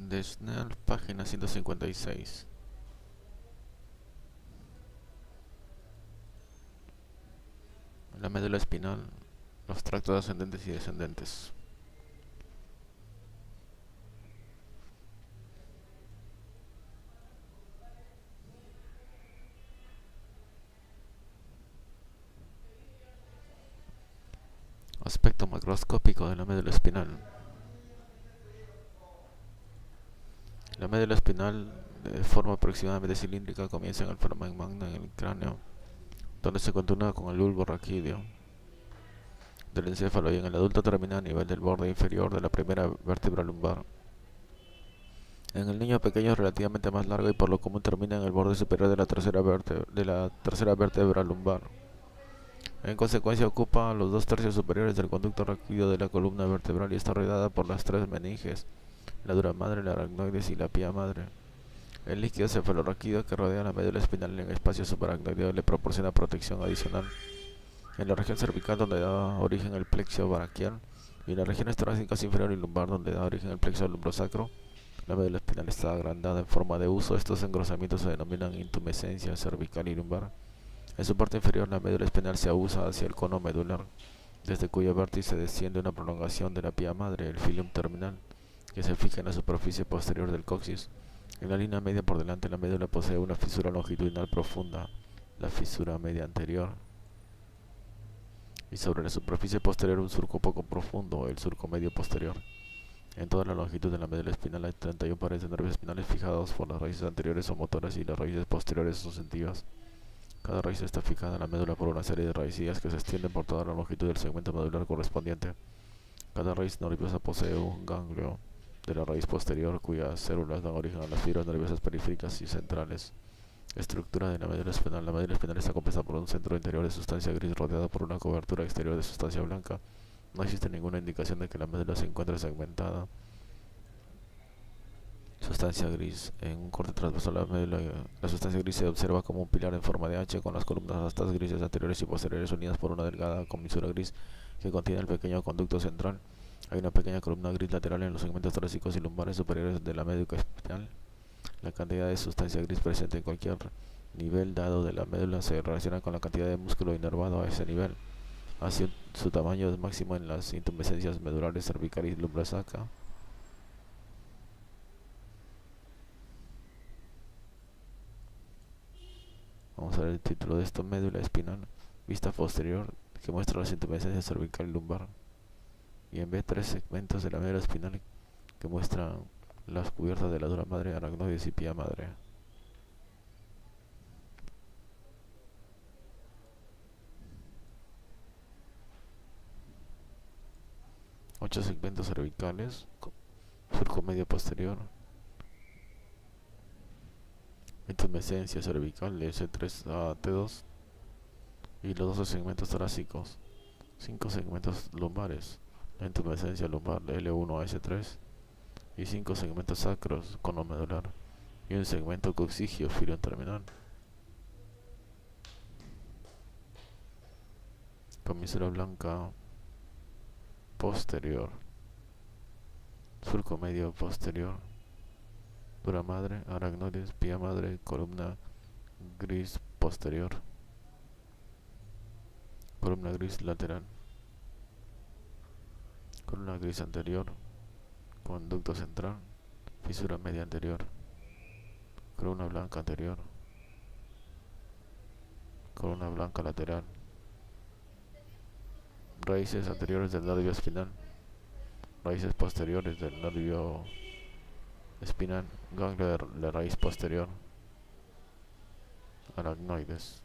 de Snell, página 156. La médula espinal, los tractos ascendentes y descendentes. Aspecto macroscópico de la médula espinal. La médula espinal, de forma aproximadamente cilíndrica, comienza en el foramen magno en el cráneo, donde se continúa con el bulbo raquídeo del encéfalo, y en el adulto termina a nivel del borde inferior de la primera vértebra lumbar. En el niño pequeño es relativamente más largo y por lo común termina en el borde superior de la tercera vértebra lumbar. En consecuencia ocupa los 2/3 superiores del conducto raquídeo de la columna vertebral y está rodeada por las tres meninges, la dura madre, la aracnoides y la pía madre. El líquido cefalorraquídeo que rodea la médula espinal en el espacio subaracnoideo le proporciona protección adicional. En la región cervical, donde da origen el plexo braquial, y en las regiones torácicas inferior y lumbar, donde da origen el plexo lumbrosacro, la médula espinal está agrandada en forma de uso. Estos engrosamientos se denominan intumescencia cervical y lumbar. En su parte inferior, la médula espinal se abusa hacia el cono medular, desde cuyo vértice desciende una prolongación de la pía madre, el filium terminal, que se fija en la superficie posterior del coxis. En la línea media por delante, la médula posee una fisura longitudinal profunda, la fisura media anterior, y sobre la superficie posterior un surco poco profundo, el surco medio posterior. En toda la longitud de la médula espinal hay 31 pares de nervios espinales fijados por las raíces anteriores o motoras y las raíces posteriores sustantivas. Cada raíz está fijada en la médula por una serie de raicillas que se extienden por toda la longitud del segmento medular correspondiente. Cada raíz nerviosa posee un ganglio de la raíz posterior, cuyas células dan origen a las fibras nerviosas periféricas y centrales. Estructura de la médula espinal. La médula espinal está compuesta por un centro interior de sustancia gris rodeado por una cobertura exterior de sustancia blanca. No existe ninguna indicación de que la médula se encuentre segmentada. Sustancia gris. En un corte transversal a la médula, la sustancia gris se observa como un pilar en forma de H, con las columnas astas grises anteriores y posteriores unidas por una delgada comisura gris que contiene el pequeño conducto central. Hay una pequeña columna gris lateral en los segmentos torácicos y lumbares superiores de la médula espinal. La cantidad de sustancia gris presente en cualquier nivel dado de la médula se relaciona con la cantidad de músculo inervado a ese nivel. Así, su tamaño es máximo en las intumescencias medulares cervical y lumbrosacra. Vamos a ver el título de esto: médula espinal, vista posterior, que muestra las intumescencias cervical y lumbar. Y en B, 3 segmentos de la médula espinal que muestran las cubiertas de la dura madre, aracnoides y pía madre. 8 segmentos cervicales, surco medio posterior, intumescencia cervical S3 a T2, y los 12 segmentos torácicos. 5 segmentos lumbares, la intumescencia lumbar L1 a S3, y 5 segmentos sacros, cono medular, y un segmento coxigio filium terminal. Comisura blanca posterior, surco medio posterior, dura madre, aracnoides, pía madre, columna gris posterior, columna gris lateral, columna gris anterior, conducto central, fisura media anterior, columna blanca anterior, columna blanca lateral, raíces anteriores del nervio espinal, raíces posteriores del nervio espinal, ganglio de la raíz posterior, aracnoides,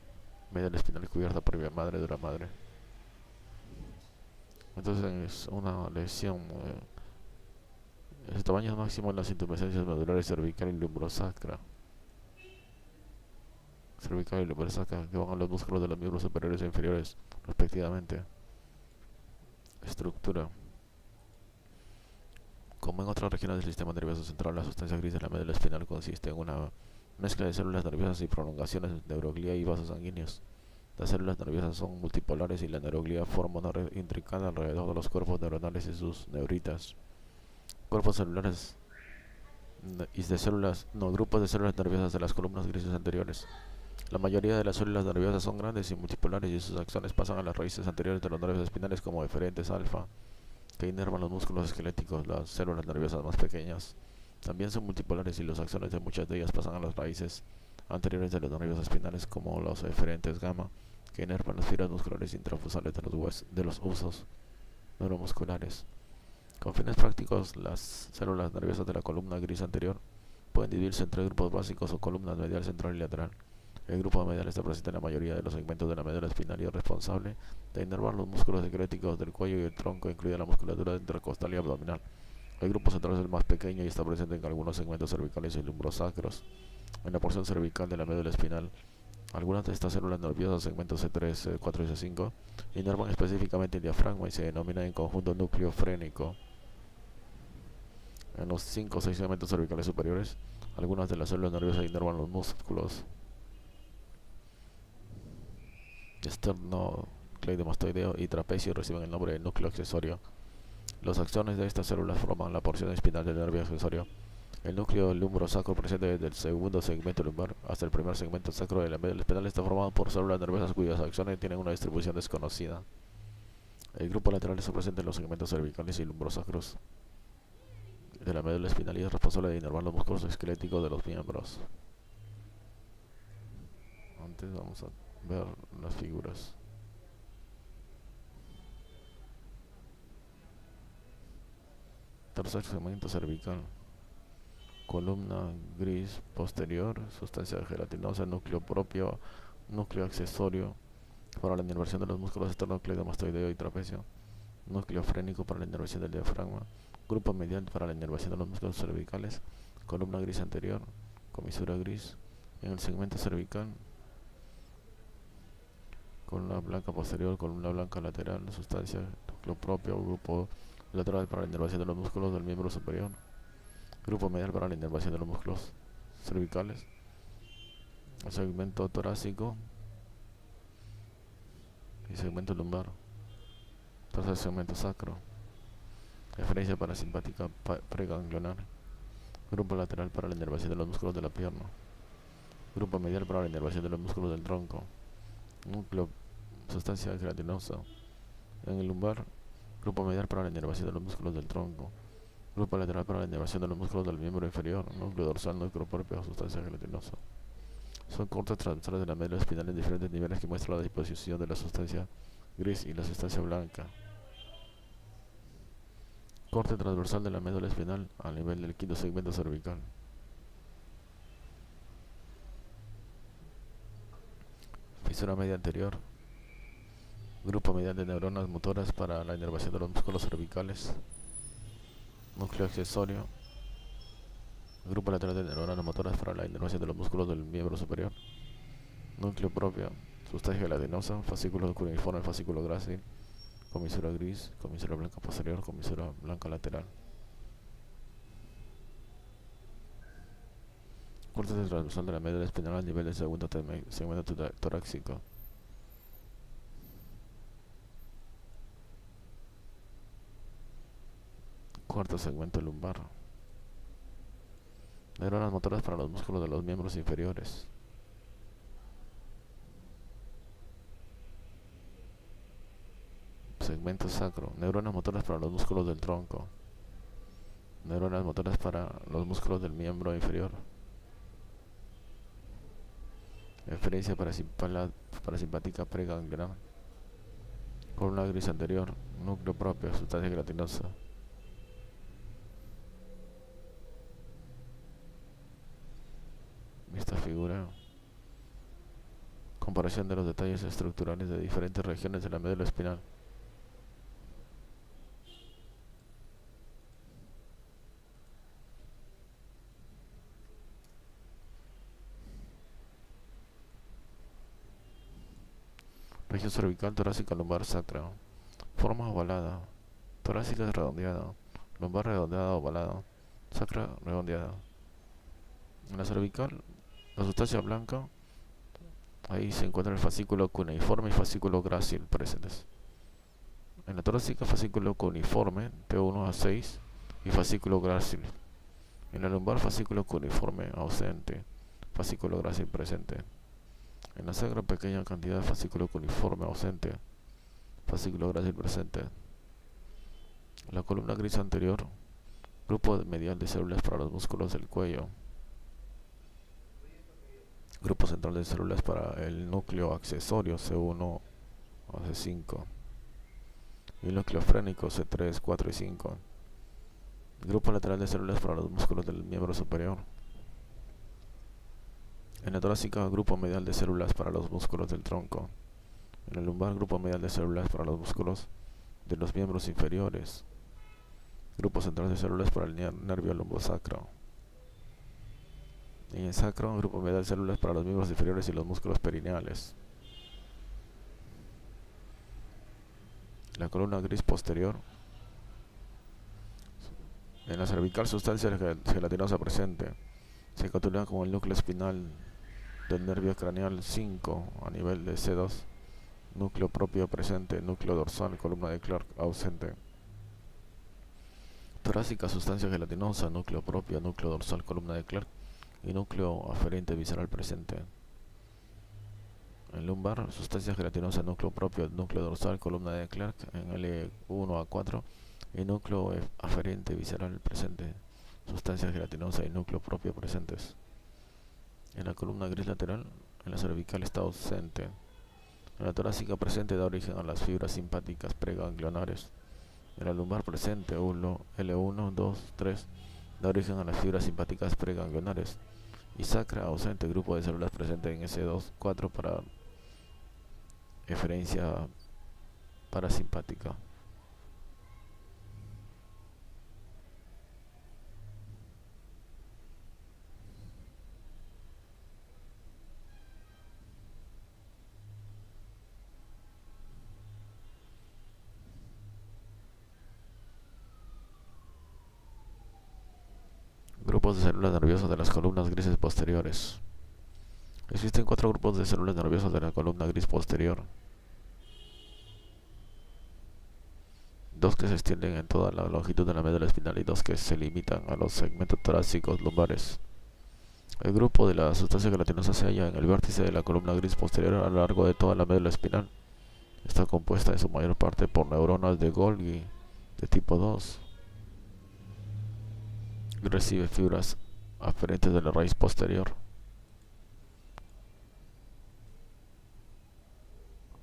médula espinal cubierta por vía madre, dura madre. Entonces es una lesión. El tamaño máximo en las intumescencias medulares cervical y lumbrosacra. Cervical y lumbrosacra, que van a los músculos de los miembros superiores e inferiores, respectivamente. Estructura. Como en otras regiones del sistema nervioso central, la sustancia gris de la médula espinal consiste en una mezcla de células nerviosas y prolongaciones de neuroglía y vasos sanguíneos. Las células nerviosas son multipolares y la neuroglía forma una red intrincada alrededor de los cuerpos neuronales y sus neuritas. Cuerpos celulares y de células, no, grupos de células nerviosas de las columnas grises anteriores. La mayoría de las células nerviosas son grandes y multipolares y sus acciones pasan a las raíces anteriores de los nervios espinales como eferentes alfa, que inervan los músculos esqueléticos, las células nerviosas más pequeñas. También son multipolares y las acciones de muchas de ellas pasan a las raíces anteriores de los nervios espinales como los eferentes gamma, que inervan las fibras musculares intrafusales de los huesos neuromusculares. Con fines prácticos, las células nerviosas de la columna gris anterior pueden dividirse en tres grupos básicos o columnas: medial, central y lateral. El grupo medial está presente en la mayoría de los segmentos de la médula espinal y es responsable de inervar los músculos esqueléticos del cuello y el tronco, incluida la musculatura intercostal y abdominal. El grupo central es el más pequeño y está presente en algunos segmentos cervicales y lumbrosacros. En la porción cervical de la médula espinal, algunas de estas células nerviosas, segmentos C3, C4 y C5, inervan específicamente el diafragma y se denominan en conjunto núcleo frénico. En los 5 o 6 segmentos cervicales superiores, algunas de las células nerviosas inervan los músculos esternocleidomastoideo y trapecio y reciben el nombre de núcleo accesorio. Los axones de estas células forman la porción espinal del nervio accesorio. El núcleo lumbrosacro presente desde el segundo segmento lumbar hasta el primer segmento sacro de la médula espinal está formado por células nerviosas cuyos axones tienen una distribución desconocida. El grupo lateral está presente en los segmentos cervicales y lumbrosacros de la médula espinal y es responsable de inervar los músculos esqueléticos de los miembros. Antes vamos a ver las figuras. Tercer segmento cervical, columna gris posterior, sustancia gelatinosa, núcleo propio, núcleo accesorio para la inervación de los músculos esternocleidomastoideo y trapecio, núcleo frénico para la inervación del diafragma, grupo medial para la inervación de los músculos cervicales, columna gris anterior, comisura gris en el segmento cervical, columna blanca posterior, columna blanca lateral, sustancia, núcleo propio, grupo lateral para la inervación de los músculos del miembro superior, grupo medial para la inervación de los músculos cervicales, el segmento torácico y segmento lumbar, tercer segmento sacro, referencia parasimpática preganglionar, grupo lateral para la inervación de los músculos de la pierna, grupo medial para la inervación de los músculos del tronco, núcleo, sustancia gelatinosa en el lumbar, grupo medial para la inervación de los músculos del tronco, grupo lateral para la inervación de los músculos del miembro inferior, núcleo dorsal, núcleo propio, sustancia gelatinosa. Son cortes transversales de la médula espinal en diferentes niveles que muestran la disposición de la sustancia gris y la sustancia blanca. Corte transversal de la médula espinal al nivel del quinto segmento cervical. Fisura media anterior. Grupo medial de neuronas motoras para la inervación de los músculos cervicales. Núcleo accesorio. Grupo lateral de neuronas motoras para la inervación de los músculos del miembro superior. Núcleo propio. Sustancia gelatinosa. Fascículo cuneiforme, fascículo grácil. Comisura gris. Comisura blanca posterior. Comisura blanca lateral. Corte transversal de la médula espinal al nivel del segundo segmento torácico. Cuarto segmento lumbar. Neuronas motoras para los músculos de los miembros inferiores. Segmento sacro. Neuronas motoras para los músculos del tronco. Neuronas motoras para los músculos del miembro inferior. Referencia parasimpática preganglionar. Columna gris anterior. Núcleo propio, sustancia gelatinosa. Esta figura. Comparación de los detalles estructurales de diferentes regiones de la médula espinal. Región cervical, torácica, lumbar, sacra. Forma ovalada. Torácica redondeada. Lumbar redondeada, ovalada. Sacra redondeada. En la cervical, la sustancia blanca. Ahí se encuentra el fascículo cuneiforme y fascículo grácil presentes. En la torácica, fascículo cuneiforme, T1 a 6, y fascículo grácil. En la lumbar, fascículo cuneiforme ausente, fascículo grácil presente. En la sacra, pequeña cantidad de fascículo cuneiforme ausente, fascículo grácil presente. En la columna gris anterior, grupo medial de células para los músculos del cuello, grupo central de células para el núcleo accesorio C1 o C5 y el núcleo frénico C3, 4 y 5. Grupo lateral de células para los músculos del miembro superior. En la torácica, grupo medial de células para los músculos del tronco. En el lumbar, grupo medial de células para los músculos de los miembros inferiores. Grupo central de células para el nervio lumbosacro. Y en sacro, grupo medial de células para los miembros inferiores y los músculos perineales. La columna gris posterior. En la cervical, sustancia gelatinosa presente. Se continúa como el núcleo espinal del nervio craneal 5 a nivel de C2. Núcleo propio presente, núcleo dorsal, columna de Clark ausente. Torácica, sustancia gelatinosa, núcleo propio, núcleo dorsal, columna de Clark y núcleo aferente visceral presente. En lumbar, sustancia gelatinosa, núcleo propio, núcleo dorsal, columna de Clark en L1 a 4 y núcleo aferente visceral presente. Sustancia gelatinosa y núcleo propio presentes. En la columna gris lateral, en la cervical está ausente. En la torácica presente da origen a las fibras simpáticas preganglionares. En la lumbar presente, L1, 2, 3, da origen a las fibras simpáticas preganglionares. Y sacra ausente, grupo de células presente en S2, 4 para eferencia parasimpática. Grupos de células nerviosas de las columnas grises posteriores. Existen 4 grupos de células nerviosas de la columna gris posterior. 2 que se extienden en toda la longitud de la médula espinal y 2 que se limitan a los segmentos torácicos lumbares. El grupo de la sustancia gelatinosa se halla en el vértice de la columna gris posterior a lo largo de toda la médula espinal. Está compuesta en su mayor parte por neuronas de Golgi de tipo 2 y recibe fibras aferentes de la raíz posterior,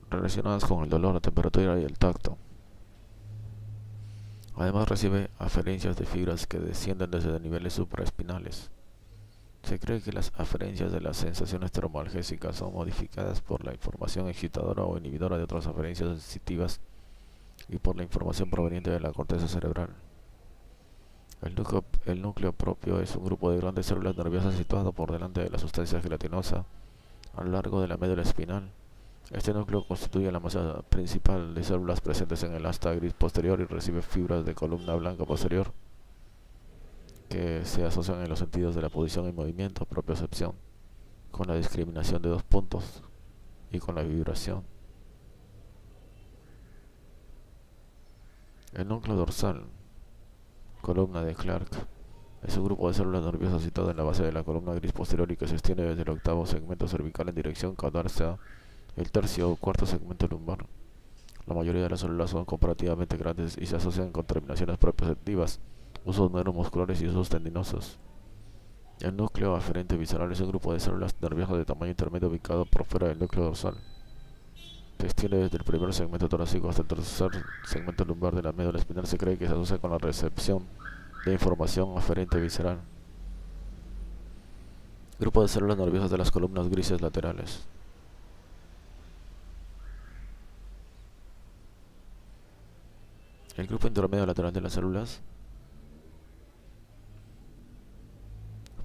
relacionadas con el dolor, la temperatura y el tacto. Además recibe aferencias de fibras que descienden desde niveles supraespinales. Se cree que las aferencias de las sensaciones termoalgésicas son modificadas por la información excitadora o inhibidora de otras aferencias sensitivas y por la información proveniente de la corteza cerebral. El núcleo propio es un grupo de grandes células nerviosas situado por delante de la sustancia gelatinosa a lo largo de la médula espinal. Este núcleo constituye la masa principal de células presentes en el asta gris posterior y recibe fibras de columna blanca posterior que se asocian en los sentidos de la posición y movimiento, propiocepción, con la discriminación de 2 puntos y con la vibración. El núcleo dorsal, columna de Clark, es un grupo de células nerviosas situado en la base de la columna gris posterior y que se extiende desde el octavo segmento cervical en dirección caudal hacia el tercio o cuarto segmento lumbar. La mayoría de las células son comparativamente grandes y se asocian con terminaciones propioceptivas, usos neuromusculares y usos tendinosos. El núcleo aferente visceral es un grupo de células nerviosas de tamaño intermedio ubicado por fuera del núcleo dorsal. Se extiende desde el primer segmento torácico hasta el tercer segmento lumbar de la médula espinal. Se cree que se asocia con la recepción de información aferente visceral. Grupo de células nerviosas de las columnas grises laterales. El grupo intermedio lateral de las células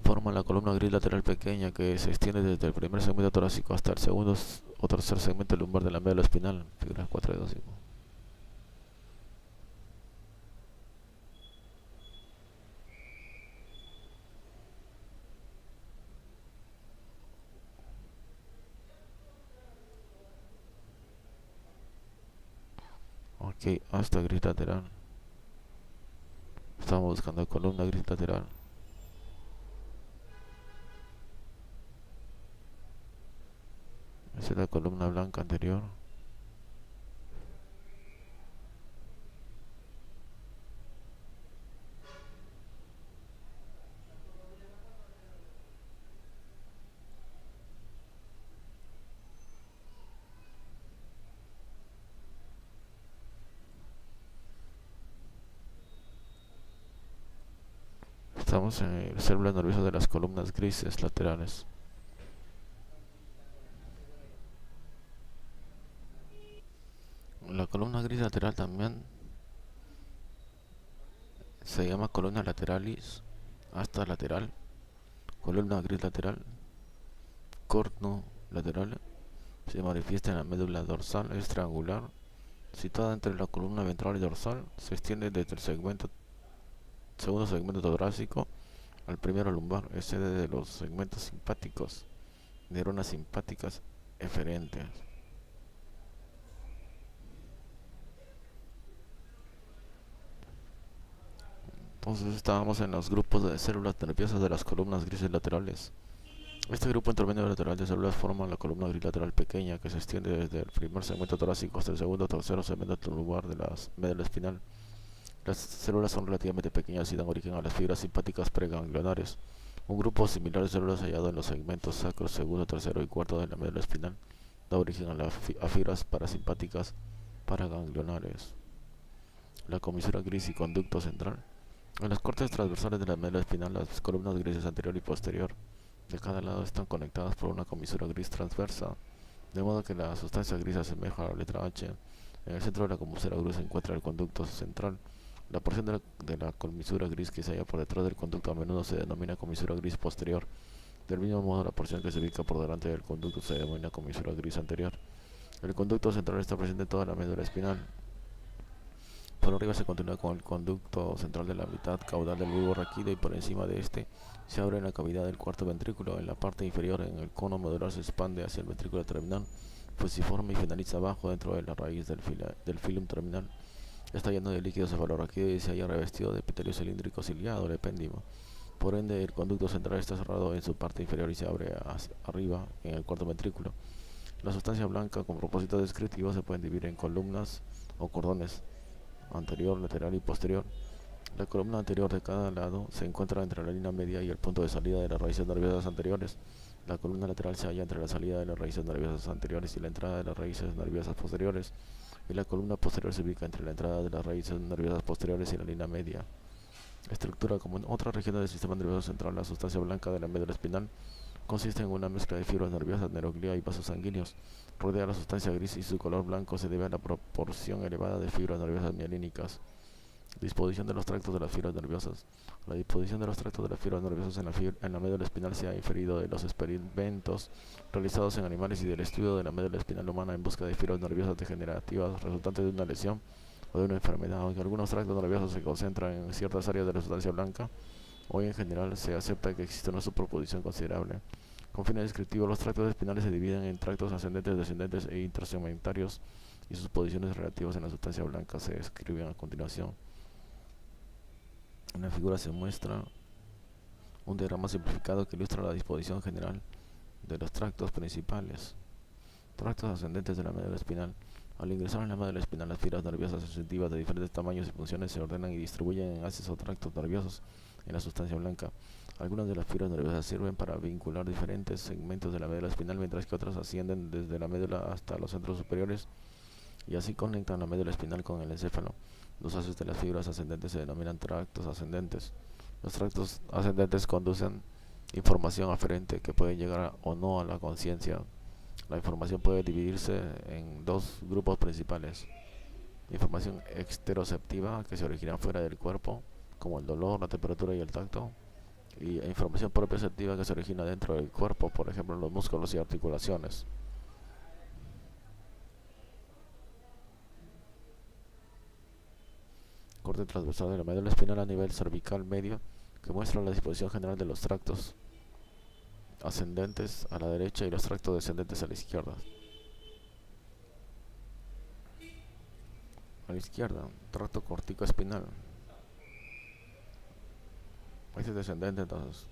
forma la columna gris lateral pequeña que se extiende desde el primer segmento torácico hasta el segundo o tercer segmento lumbar de la médula espinal. Figuras 4 y 2. Ok, hasta gris lateral. Estamos buscando columna gris lateral. es la columna blanca anterior. Estamos en el célula nerviosa de las columnas grises laterales. La columna gris lateral también se llama columna lateralis, hasta lateral, columna gris lateral, corno lateral. Se manifiesta en la médula dorsal, es triangular, situada entre la columna ventral y dorsal. Se extiende desde el segundo segmento torácico al primero lumbar. Es sede de los segmentos simpáticos, neuronas simpáticas eferentes. Entonces estábamos en los grupos de células nerviosas de las columnas grises laterales. Este grupo intermedio lateral de células forma la columna gris lateral pequeña, que se extiende desde el primer segmento torácico hasta el segundo o tercero segmento lumbar de la médula espinal. Las células son relativamente pequeñas y dan origen a las fibras simpáticas preganglionares, un grupo similar de células hallado en los segmentos sacro, segundo, tercero y cuarto de la médula espinal. Da origen a fibras parasimpáticas paraganglionares. La comisura gris y conducto central. En los cortes transversales de la médula espinal, las columnas grises anterior y posterior de cada lado están conectadas por una comisura gris transversa, de modo que la sustancia gris asemeja a la letra H. En el centro de la comisura gris se encuentra el conducto central. La porción de la comisura gris que se halla por detrás del conducto a menudo se denomina comisura gris posterior. Del mismo modo, la porción que se ubica por delante del conducto se denomina comisura gris anterior. El conducto central está presente en toda la médula espinal. Por arriba se continúa con el conducto central de la mitad caudal del bulbo raquídeo y por encima de este se abre en la cavidad del cuarto ventrículo. En la parte inferior, en el cono medular, se expande hacia el ventrículo terminal fusiforme y finaliza abajo dentro de la raíz del filum terminal. Está lleno de líquido cefalorraquídeo y se halla revestido de epitelio cilíndrico ciliado, el epéndimo. Por ende, el conducto central está cerrado en su parte inferior y se abre hacia arriba en el cuarto ventrículo. La sustancia blanca, con propósito descriptivo, se puede dividir en columnas o cordones anterior, lateral y posterior. La columna anterior de cada lado se encuentra entre la línea media y el punto de salida de las raíces nerviosas anteriores. La columna lateral se halla entre la salida de las raíces nerviosas anteriores y la entrada de las raíces nerviosas posteriores, y la columna posterior se ubica entre la entrada de las raíces nerviosas posteriores y la línea media. Estructura común. Otra región del sistema nervioso central, la sustancia blanca de la médula espinal, consiste en una mezcla de fibras nerviosas, neuroglía y vasos sanguíneos. Rodea la sustancia gris y su color blanco se debe a la proporción elevada de fibras nerviosas mielínicas. Disposición de los tractos de las fibras nerviosas. La disposición de los tractos de las fibras nerviosas en la médula espinal se ha inferido de los experimentos realizados en animales y del estudio de la médula espinal humana en busca de fibras nerviosas degenerativas resultantes de una lesión o de una enfermedad. Aunque algunos tractos nerviosos se concentran en ciertas áreas de la sustancia blanca, hoy en general se acepta que existe una superposición considerable. Con fines descriptivos, los tractos espinales se dividen en tractos ascendentes, descendentes e intersegmentarios, y sus posiciones relativas en la sustancia blanca se describen a continuación. En la figura se muestra un diagrama simplificado que ilustra la disposición general de los tractos principales. Tractos ascendentes de la médula espinal. Al ingresar en la médula espinal, las fibras nerviosas sensitivas de diferentes tamaños y funciones se ordenan y distribuyen en haces o tractos nerviosos en la sustancia blanca. Algunas de las fibras nerviosas sirven para vincular diferentes segmentos de la médula espinal, mientras que otras ascienden desde la médula hasta los centros superiores y así conectan la médula espinal con el encéfalo. Los haces de las fibras ascendentes se denominan tractos ascendentes. Los tractos ascendentes conducen información aferente que puede llegar o no a la conciencia. La información puede dividirse en dos grupos principales: información exteroceptiva, que se origina fuera del cuerpo, como el dolor, la temperatura y el tacto, y información proprioceptiva, que se origina dentro del cuerpo, por ejemplo los músculos y articulaciones. Corte transversal de la médula espinal a nivel cervical medio, que muestra la disposición general de los tractos ascendentes a la derecha y los tractos descendentes a la izquierda. A la izquierda, tracto cortico espinal. Este es descendente, entonces,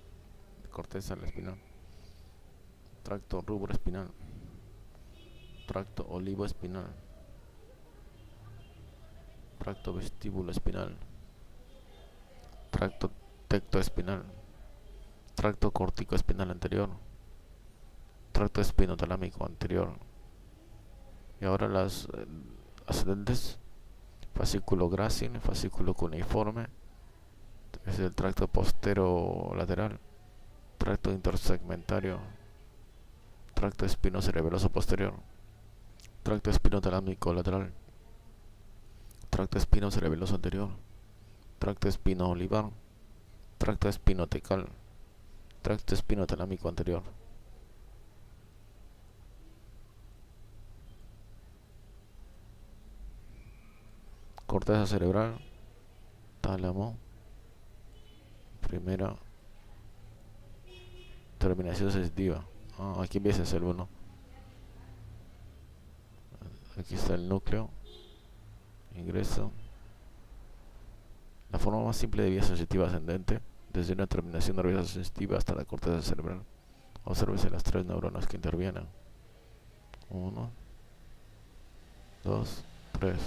corteza a la espinal. Tracto rubro espinal. tracto olivoespinal, tracto vestíbulo-espinal, tracto tectoespinal, tracto corticoespinal anterior, tracto espinotalámico anterior. Y ahora las ascendentes: fascículo grácil, fascículo cuneiforme, es el tracto posterolateral, tracto intersegmentario, tracto espinocerebeloso posterior, tracto espinotalámico lateral, tracto espinocerebeloso anterior, tracto espinoolivar, tracto espinotecal, tracto espinotalámico anterior. Corteza cerebral, tálamo, primera terminación sensitiva. Aquí empieza a ser uno. Aquí está el núcleo, ingreso. La forma más simple de vía sensitiva ascendente, desde una terminación nerviosa sensitiva hasta la corteza cerebral. Obsérvese las 3 neuronas que intervienen. 1, 2, 3.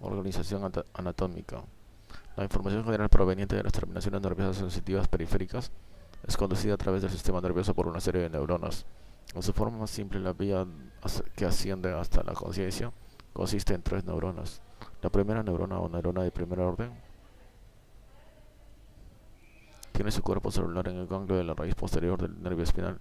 Organización anatómica. La información general proveniente de las terminaciones nerviosas sensitivas periféricas es conducida a través del sistema nervioso por una serie de neuronas. En su forma más simple, la vía que asciende hasta la conciencia consiste en 3 neuronas. La primera neurona o neurona de primer orden tiene su cuerpo celular en el ganglio de la raíz posterior del nervio espinal.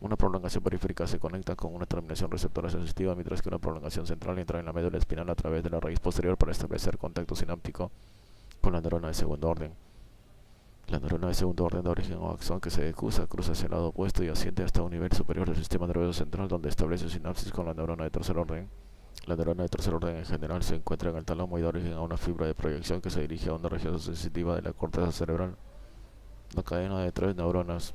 Una prolongación periférica se conecta con una terminación receptora sensitiva, mientras que una prolongación central entra en la médula espinal a través de la raíz posterior para establecer contacto sináptico con la neurona de segundo orden. La neurona de segundo orden da origen a un axón que se decusa, cruza hacia el lado opuesto y asciende hasta un nivel superior del sistema nervioso central, donde establece sinapsis con la neurona de tercer orden. La neurona de tercer orden en general se encuentra en el tálamo y da origen a una fibra de proyección que se dirige a una región sensitiva de la corteza cerebral. La cadena de 3 neuronas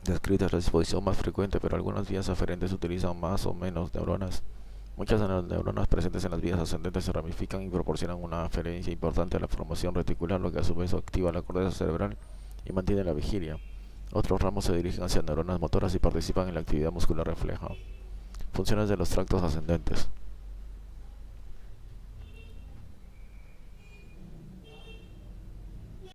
descrita es la disposición más frecuente, pero algunas vías aferentes utilizan más o menos neuronas. Muchas de las neuronas presentes en las vías ascendentes se ramifican y proporcionan una aferencia importante a la formación reticular, lo que a su vez activa la corteza cerebral y mantiene la vigilia. Otros ramos se dirigen hacia neuronas motoras y participan en la actividad muscular refleja. Funciones de los tractos ascendentes.